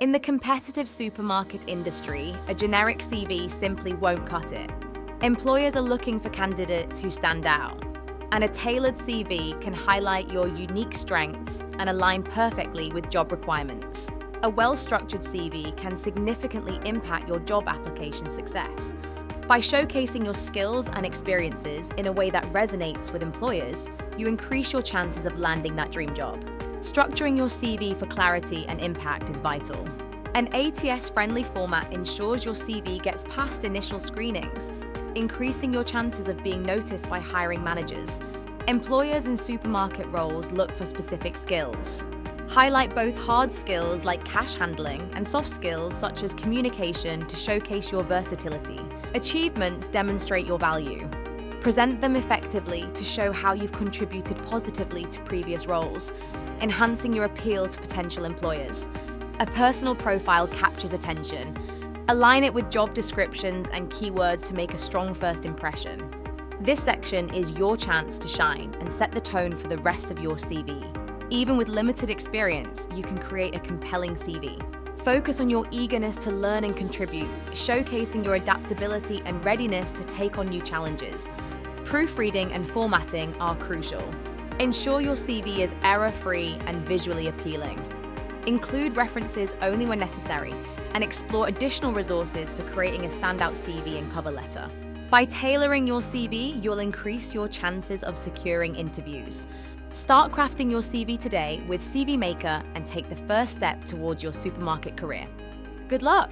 In the competitive supermarket industry, a generic CV simply won't cut it. Employers are looking for candidates who stand out, and a tailored CV can highlight your unique strengths and align perfectly with job requirements. A well-structured CV can significantly impact your job application success. By showcasing your skills and experiences in a way that resonates with employers, you increase your chances of landing that dream job. Structuring your CV for clarity and impact is vital. An ATS-friendly format ensures your CV gets past initial screenings, increasing your chances of being noticed by hiring managers. Employers in supermarket roles look for specific skills. Highlight both hard skills like cash handling and soft skills such as communication to showcase your versatility. Achievements demonstrate your value. Present them effectively to show how you've contributed positively to previous roles, enhancing your appeal to potential employers. A personal profile captures attention. Align it with job descriptions and keywords to make a strong first impression. This section is your chance to shine and set the tone for the rest of your CV. Even with limited experience, you can create a compelling CV. Focus on your eagerness to learn and contribute, showcasing your adaptability and readiness to take on new challenges. Proofreading and formatting are crucial. Ensure your CV is error-free and visually appealing. Include references only when necessary and explore additional resources for creating a standout CV and cover letter. By tailoring your CV, you'll increase your chances of securing interviews. Start crafting your CV today with CVMaker and take the first step towards your supermarket career. Good luck!